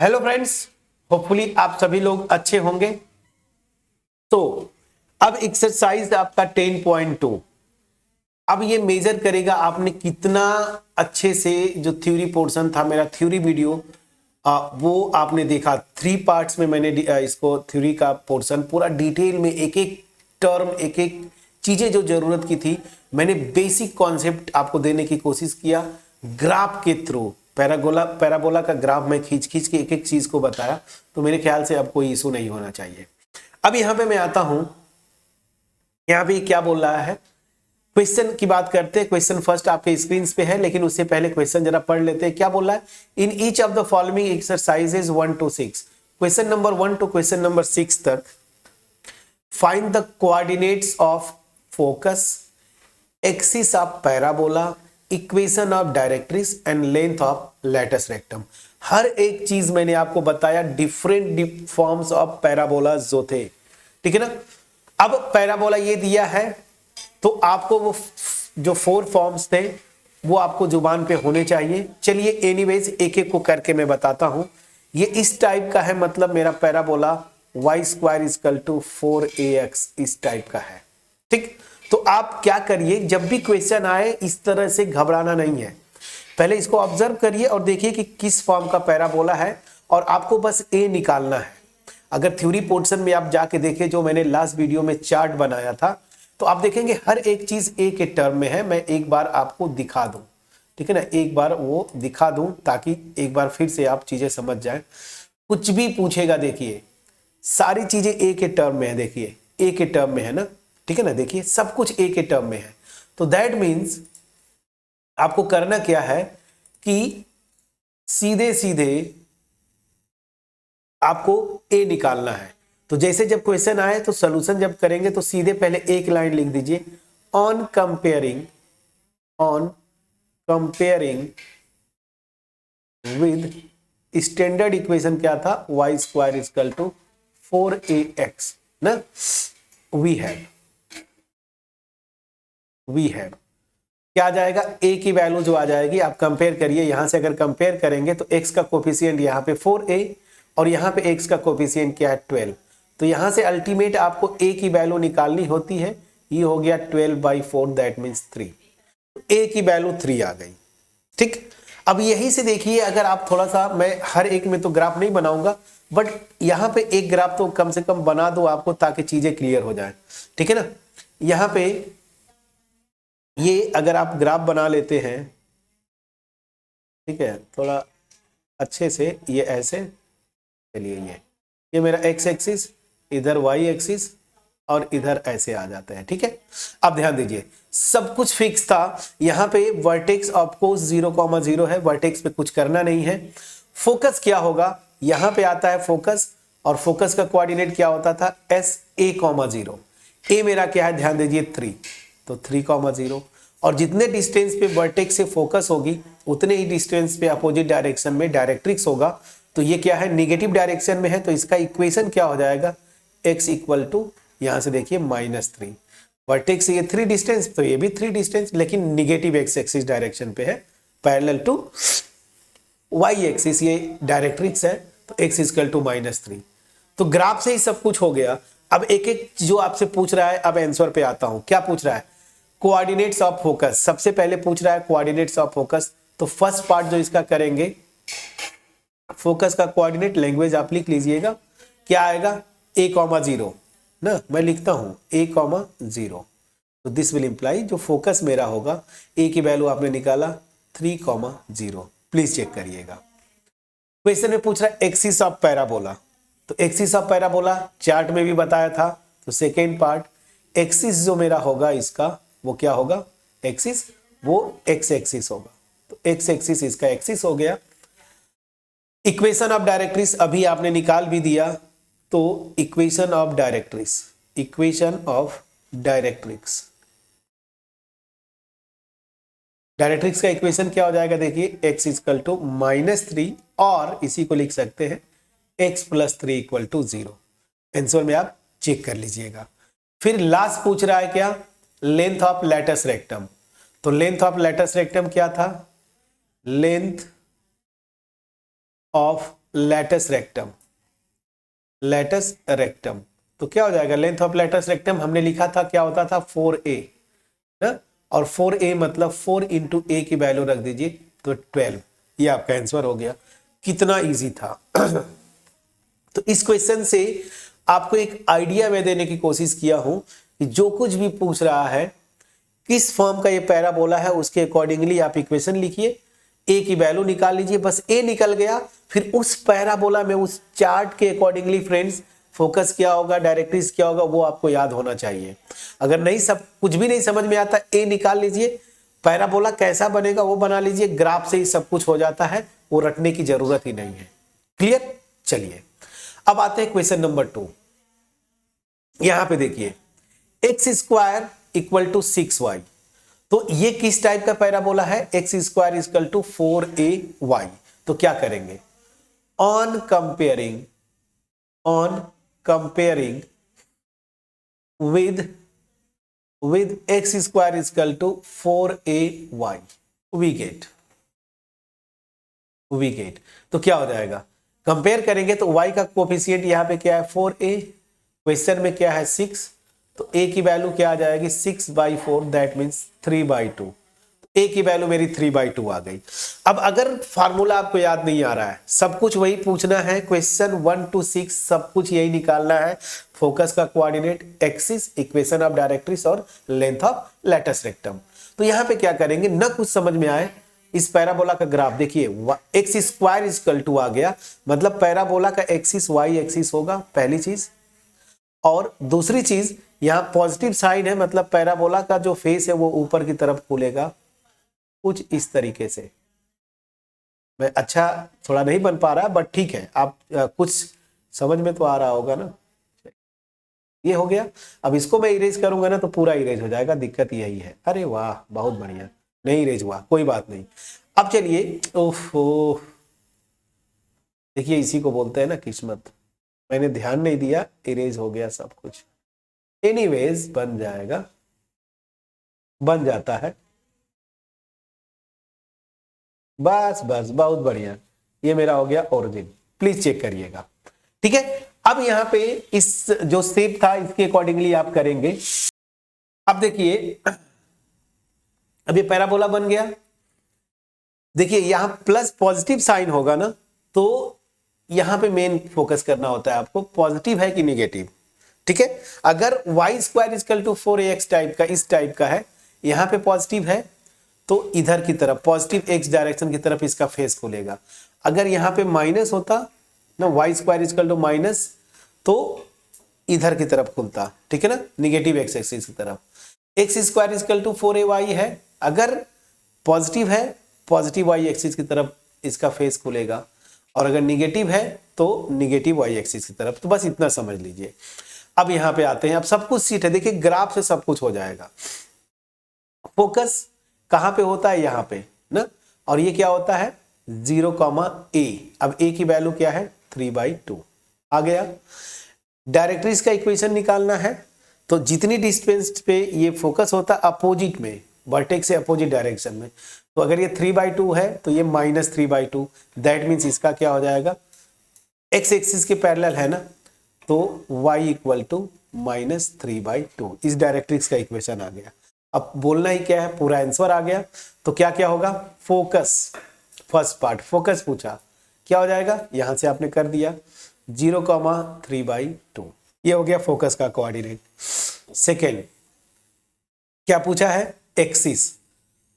Hello friends, hopefully आप सभी लोग अच्छे होंगे। तो अब एक्सरसाइज आपका 10.2 अब ये मेजर करेगा आपने कितना अच्छे से जो थ्योरी पोर्शन था मेरा थ्योरी वीडियो वो आपने देखा। 3 पार्ट्स में मैंने इसको थ्योरी का पोर्शन पूरा डिटेल में एक एक टर्म एक एक चीजें जो जरूरत की थी मैंने बेसिक कॉन्सेप्ट आपको देने की कोशिश किया ग्राफ के थ्रू। पैराबोला का ग्राफ मैं खींच खींच के एक एक चीज को बताया, तो मेरे ख्याल से अब कोई इशू नहीं होना चाहिए। अब यहां पे मैं आता हूं, यहां पे क्या बोल रहा है, क्वेश्चन की बात करते हैं। क्वेश्चन फर्स्ट आपके स्क्रीन पे है, लेकिन उससे पहले क्वेश्चन जरा पढ़ लेते हैं। क्या बोल रहा है, in each of the following exercises 1 to 6, question number 1 to question number 6 तक, find the coordinates of focus, axis of parabola, equation of directrix and length of latus rectum. हर एक चीज मैंने आपको बताया, डिफरेंट फॉर्म्स ऑफ पैराबोला जो थे, ठीक है ना। अब पैराबोला ये दिया है तो आपको वो जो 4 फॉर्म्स थे वो आपको जुबान पे होने चाहिए। चलिए एनीवेज एक एक को करके मैं बताता हूं। ये इस टाइप का है, मतलब मेरा पैराबोला y² = 4ax इस टाइप का है, ठीक। तो आप क्या करिए, जब भी क्वेश्चन आए इस तरह से घबराना नहीं है, पहले इसको ऑब्जर्व करिए और देखिए कि किस फॉर्म का पैराबोला है और आपको बस ए निकालना है। अगर थ्योरी पोर्शन में आप जाके देखें, जो मैंने लास्ट वीडियो में चार्ट बनाया था, तो आप देखेंगे हर एक चीज ए के टर्म में है। मैं एक बार आपको दिखा दूं, ठीक है ना, एक बार वो दिखा दूं ताकि एक बार फिर से आप चीजें समझ जाएं। कुछ भी पूछेगा, देखिए सारी चीजें ए के टर्म में है, देखिए ए के टर्म में है ना, ठीक है ना, देखिए सब कुछ ए के टर्म में है। तो दैट मीन्स आपको करना क्या है कि सीधे सीधे आपको ए निकालना है। तो जैसे जब क्वेश्चन आए तो सॉल्यूशन जब करेंगे तो सीधे पहले एक लाइन लिख दीजिए, on comparing with standard equation क्या था, y² = 4ax ना। वी हैव क्या आ जाएगा, a की वैल्यू जो आ जाएगी आप कंपेयर करिए। यहां से अगर कंपेयर करेंगे तो x का कोफिशिएंट यहाँ पे 4a और यहाँ पे x का कोफिशिएंट क्या है 12। तो यहां से अल्टीमेट आपको a की वैल्यू निकालनी होती है, ये हो गया 12/4, दैट मीन्स 3। a की वैल्यू 3 आ गई, ठीक। अब यही से देखिए, अगर आप थोड़ा सा, मैं हर एक में तो ग्राफ नहीं बनाऊंगा, बट यहां पे एक ग्राफ तो कम से कम बना दो आपको, ताकि चीजें क्लियर हो जाए, ठीक है ना। यहां पे ये अगर आप ग्राफ बना लेते हैं, ठीक है, थोड़ा अच्छे से, ये ऐसे चलिए, ये मेरा x एक्सिस, इधर y एक्सिस और इधर ऐसे आ जाते हैं, ठीक है। अब ध्यान दीजिए, सब कुछ फिक्स था। यहां पे वर्टेक्स ऑफ कोर्स 0,0 है, वर्टेक्स पे कुछ करना नहीं है। फोकस क्या होगा, यहां पे आता है फोकस, और फोकस का कोऑर्डिनेट क्या होता था, SA,0। ए मेरा क्या है, ध्यान दीजिए 3, तो 3,0। और जितने डिस्टेंस पे वर्टेक्स से फोकस होगी उतने ही डिस्टेंस पे अपोजिट डायरेक्शन में डायरेक्ट्रिक्स होगा। तो ये क्या है, नेगेटिव डायरेक्शन में है, तो इसका इक्वेशन क्या हो जाएगा, x = यहां से देखिए -3। वर्टेक्स से ये 3 डिस्टेंस, तो ये भी 3 डिस्टेंस, लेकिन निगेटिव x एक्सिस डायरेक्शन पे है, पैरेलल टू y एक्सिस ये डायरेक्ट्रिक्स है, तो x = -3। तो ग्राफ से ही सब कुछ हो गया। अब एक एक जो आपसे पूछ रहा है, अब आंसर पे आता हूं। क्या पूछ रहा है, कोऑर्डिनेट्स ऑफ फोकस, सबसे पहले पूछ रहा है कोऑर्डिनेट्स ऑफ फोकस। तो फर्स्ट पार्ट जो इसका करेंगे, फोकस का कोऑर्डिनेट लैंग्वेज आप लिख लीजिएगा, क्या आएगा, a,0 ना, मैं लिखता हूं a,0। तो दिस विल इंप्लाई जो फोकस मेरा होगा, a की वैल्यू आपने निकाला 3,0। प्लीज चेक करिएगा। क्वेश्चन में पूछ रहा है एक्सिस ऑफ पैराबोला, तो एक्सिस ऑफ पैराबोला चार्ट में भी बताया था। तो सेकेंड पार्ट, एक्सिस जो मेरा होगा इसका, वो क्या होगा, एक्सिस वो x एक्सिस होगा, तो x एक्सिस इसका एक्सिस हो गया। इक्वेशन ऑफ डायरेक्ट्रिक्स अभी आपने निकाल भी दिया, तो इक्वेशन ऑफ डायरेक्ट्रिक्स का इक्वेशन क्या हो जाएगा, देखिए x = -3, और इसी को लिख सकते हैं x + 3 = 0। आंसर में आप चेक कर लीजिएगा। फिर लास्ट पूछ रहा है क्या, लेंथ ऑफ लैटिस रेक्टम। तो लेंथ ऑफ लैटिस रेक्टम क्या था, length of latus rectum, latus rectum, तो क्या हो जाएगा, लेंथ ऑफ लेटस रेक्टम हमने लिखा था क्या होता था 4a ना, और 4a मतलब 4 इंटू ए की वैल्यू रख दीजिए तो 12, ये आपका आंसर हो गया। कितना इजी था। तो इस क्वेश्चन से आपको एक आइडिया मैं देने की कोशिश किया हूं कि जो कुछ भी पूछ रहा है किस फॉर्म का ये पैराबोला है उसके अकॉर्डिंगली आप इक्वेशन लिखिए, ए की वैल्यू निकाल लीजिए, बस ए निकल गया, फिर उस पैराबोला में उस चार्ट के अकॉर्डिंगली फ्रेंड्स फोकस क्या होगा, डायरेक्ट्रिक्स क्या होगा, वो आपको याद होना चाहिए। अगर नहीं सब कुछ भी नहीं समझ में आता, ए निकाल लीजिए, पैराबोला कैसा बनेगा वो बना लीजिए, ग्राफ से ही सब कुछ हो जाता है, वो रटने की जरूरत ही नहीं है। क्लियर? चलिए अब आते हैं क्वेश्चन नंबर 2। यहां पे देखिए X square equal to 6y, तो ये किस टाइप का पैराबोला है, x square equal to 4ay। तो क्या करेंगे, on comparing with x square is equal to 4ay, we get तो क्या हो जाएगा, कंपेयर करेंगे तो y का कोफिशिएंट यहाँ पे क्या है 4a, क्वेश्चन में क्या है 6, तो a की वैल्यू क्या आ जाएगी 6/4, दैट मीन्स 3/2, a की वैल्यू मेरी 3/2 आ गई। अब अगर फार्मूला आपको याद नहीं आ रहा है, सब कुछ वही पूछना है, क्वेश्चन 1 to 6 सब कुछ यही निकालना है, फोकस का coordinate, axis, equation of directrix और लेंथ ऑफ लेटस रेक्टम। तो यहाँ पे क्या करेंगे, न कुछ समझ में आए, इस पैराबोला का ग्राफ देखिए, एक्स स्क्वायर इक्वल टू आ गया, मतलब पैराबोला का एक्सिस वाई एक्सिस होगा, पहली चीज। और दूसरी चीज यहाँ पॉजिटिव साइन है, मतलब पैराबोला का जो फेस है वो ऊपर की तरफ खुलेगा, कुछ इस तरीके से। मैं अच्छा थोड़ा नहीं बन पा रहा बट ठीक है, आप कुछ समझ में तो आ रहा होगा ना। ये हो गया, अब इसको मैं इरेज करूंगा ना तो पूरा इरेज हो जाएगा, दिक्कत यही है। अरे वाह बहुत बढ़िया, नहीं इरेज हुआ, कोई बात नहीं। अब चलिए, ओहो देखिए इसी को बोलते हैं ना किस्मत, मैंने ध्यान नहीं दिया, इरेज हो गया सब कुछ। एनीवेज बन जाएगा, बन जाता है, बस बस बहुत बढ़िया, ये मेरा हो गया ओरिजिन, प्लीज चेक करिएगा। ठीक है, अब यहाँ पे इस जो शेप था इसके अकॉर्डिंगली आप करेंगे। अब देखिए अब ये पैराबोला बन गया, देखिए यहां प्लस पॉजिटिव साइन होगा ना, तो यहां पे मेन फोकस करना होता है आपको, पॉजिटिव है कि निगेटिव। ठीक है, अगर Y square equal to 4ax type का, इस टाइप का है, यहां पे पॉजिटिव है तो इधर की तरफ पॉजिटिव एक्स डायरेक्शन की तरफ इसका फेस खुलेगा। अगर यहाँ पे माइनस होता ना, Y square equal to minus, तो इधर की तरफ खुलता, ठीक है ना, निगेटिव एक्स एक्सिस की तरफ। X square equal to 4ay है, अगर पॉजिटिव है पॉजिटिव वाई एक्सिस की तरफ इसका फेस खुलेगा, और अगर निगेटिव है तो निगेटिव वाई एक्सिस की तरफ। तो बस इतना समझ लीजिए। अब यहाँ पे आते हैं, अब सब कुछ सीट है, देखिए ग्राफ से सब कुछ हो जाएगा। फोकस कहां पे होता है, यहां पे ना, और ये क्या होता है 0,a। अब a की वैल्यू क्या है 3/2 आ गया। डायरेक्ट्रिक्स का इक्वेशन निकालना है, तो जितनी डिस्टेंस पे ये फोकस होता है अपोजिट में, वर्टेक्स से अपोजिट डायरेक्शन में, तो अगर ये 3/2 है तो ये -3/2, दैट मीन्स इसका क्या हो जाएगा, एक्स एक्सिस के पैरेलल है ना, तो y इक्वल टू -3/2, इस डायरेक्ट्रिक्स का इक्वेशन आ गया। अब बोलना ही क्या है, पूरा आंसर आ गया। तो क्या क्या होगा, फोकस, फर्स्ट पार्ट फोकस पूछा, क्या हो जाएगा, यहां से आपने कर दिया 0,3/2, ये हो गया फोकस का कोऑर्डिनेट। सेकेंड क्या पूछा है, एक्सिस,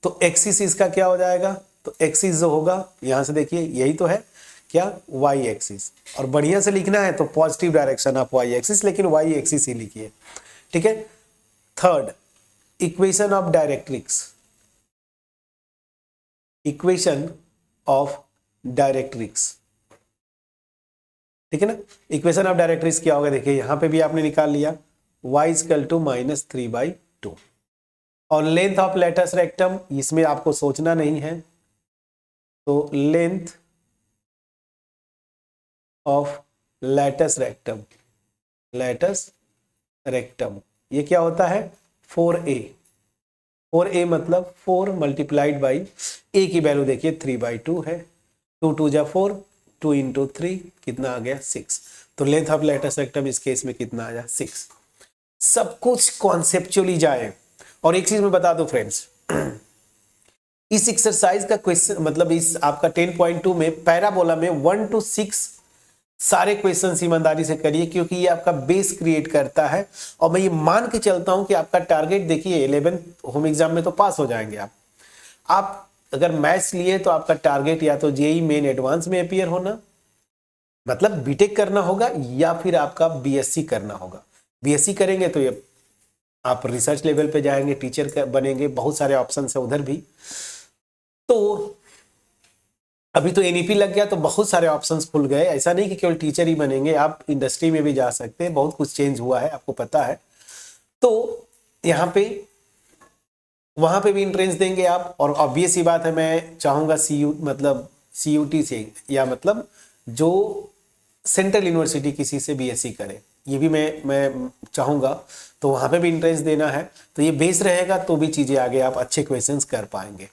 तो एक्सिस इसका क्या हो जाएगा, तो एक्सिस जो होगा यहां से देखिए यही तो है क्या, वाई एक्सिस, और बढ़िया से लिखना है तो positive direction of Y axis, लेकिन वाई एक्सिस ही लिखिए। ठीक है, third equation of directrix, equation of directrix, ठीक है ना, इक्वेशन ऑफ डायरेक्ट्रिक्स क्या होगा, देखिए यहां पे भी आपने निकाल लिया, y इक्वल टू -3/2, और लेंथ ऑफ लेटस रेक्टम, इसमें आपको सोचना नहीं है, तो length of latus rectum, latus rectum ये क्या होता है 4a, 4a मतलब 4 मल्टीप्लाइड बाई a की वैल्यू देखिए 3/2 है, 2 2 जा 4, 2 इंटू 3 कितना आ गया 6। तो लेंथ ऑफ लेटेस्ट रेक्टम इस केस में कितना आया 6। सब कुछ कॉन्सेप्चुअली जाए। और एक चीज मैं बता दूं फ्रेंड्स, इस एक्सरसाइज का क्वेश्चन मतलब इस आपका 10.2 में पैराबोला में 1 to 6 सारे क्वेश्चन ईमानदारी से करिए, क्योंकि ये आपका बेस क्रिएट करता है। और मैं ये मान के चलता हूं कि आपका टारगेट देखिए 11th होम एग्जाम में तो पास हो जाएंगे आप अगर मैथ्स लिए तो आपका टारगेट या तो जेई मेन एडवांस में अपीयर होना, मतलब बीटेक करना होगा, या फिर आपका बीएससी करना होगा। बीएससी करेंगे तो ये आप रिसर्च लेवल पे जाएंगे, टीचर बनेंगे, बहुत सारे ऑप्शन है उधर भी। तो अभी तो एनईपी लग गया तो बहुत सारे ऑप्शंस खुल गए। ऐसा नहीं कि केवल टीचर ही बनेंगे, आप इंडस्ट्री में भी जा सकते हैं। बहुत कुछ चेंज हुआ है, आपको पता है। तो यहाँ पे वहां पे भी एंट्रेंस देंगे आप। और ऑब्वियस ही बात है, मैं चाहूंगा मतलब सीयूटी से, या मतलब जो सेंट्रल यूनिवर्सिटी किसी से बीएससी करे, ये भी मैं चाहूंगा। तो वहां पे भी एंट्रेंस देना है। तो ये बेस रहेगा तो भी चीजें आगे आप अच्छे क्वेश्चंस कर पाएंगे।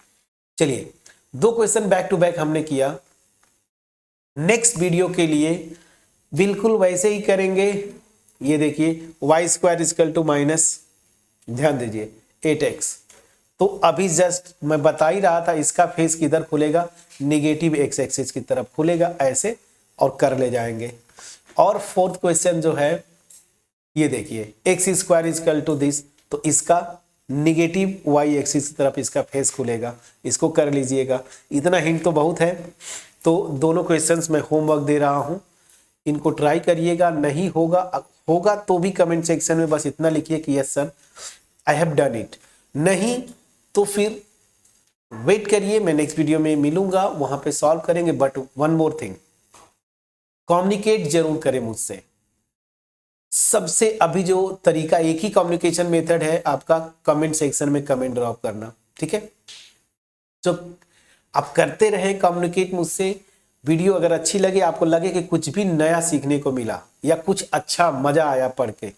चलिए 2 क्वेश्चन बैक टू बैक हमने किया। नेक्स्ट वीडियो के लिए बिल्कुल वैसे ही करेंगे। ये देखिए Y square equal to minus, ध्यान दीजिए 8x। तो अभी जस्ट मैं बता ही रहा था इसका फेस किधर खुलेगा, निगेटिव x एक्सिस की तरफ खुलेगा ऐसे, और कर ले जाएंगे। और 4th क्वेश्चन जो है ये देखिए X square equal to this, तो इसका निगेटिव वाई एक्सिस की तरफ इसका फेस खुलेगा, इसको कर लीजिएगा। इतना हिंट तो बहुत है। तो दोनों क्वेश्चंस मैं होमवर्क दे रहा हूं, इनको ट्राई करिएगा। नहीं होगा तो भी कमेंट सेक्शन में बस इतना लिखिए कि yes sir I have done it. नहीं तो फिर वेट करिए, मैं नेक्स्ट वीडियो में मिलूंगा, वहां पे सॉल्व करेंगे। But one more thing, communicate जरूर करें मुझसे। सबसे अभी जो तरीका, एक ही कम्युनिकेशन मेथड है आपका, कमेंट सेक्शन में कमेंट ड्रॉप करना, ठीक है। तो आप करते रहे कम्युनिकेट मुझसे। वीडियो अगर अच्छी लगे, आपको लगे कि कुछ भी नया सीखने को मिला या कुछ अच्छा मजा आया पढ़ के,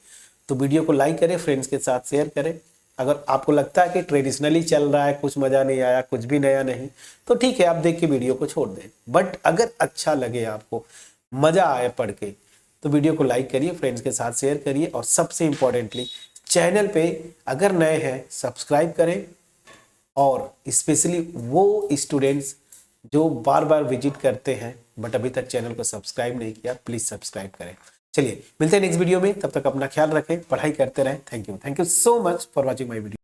तो वीडियो को लाइक करें, फ्रेंड्स के साथ शेयर करें। अगर आपको लगता है कि ट्रेडिशनली चल रहा है, कुछ मजा नहीं आया, कुछ भी नया नहीं, तो ठीक है आप देख के वीडियो को छोड़ दें। बट अगर अच्छा लगे, आपको मजा आए पढ़ के, तो वीडियो को लाइक करिए, फ्रेंड्स के साथ शेयर करिए। और सबसे इंपॉर्टेंटली चैनल पे अगर नए हैं सब्सक्राइब करें। और स्पेशली वो स्टूडेंट्स जो बार बार विजिट करते हैं बट अभी तक चैनल को सब्सक्राइब नहीं किया, प्लीज सब्सक्राइब करें। चलिए मिलते हैं नेक्स्ट वीडियो में, तब तक अपना ख्याल रखें, पढ़ाई करते रहें। Thank you so much for watching my video.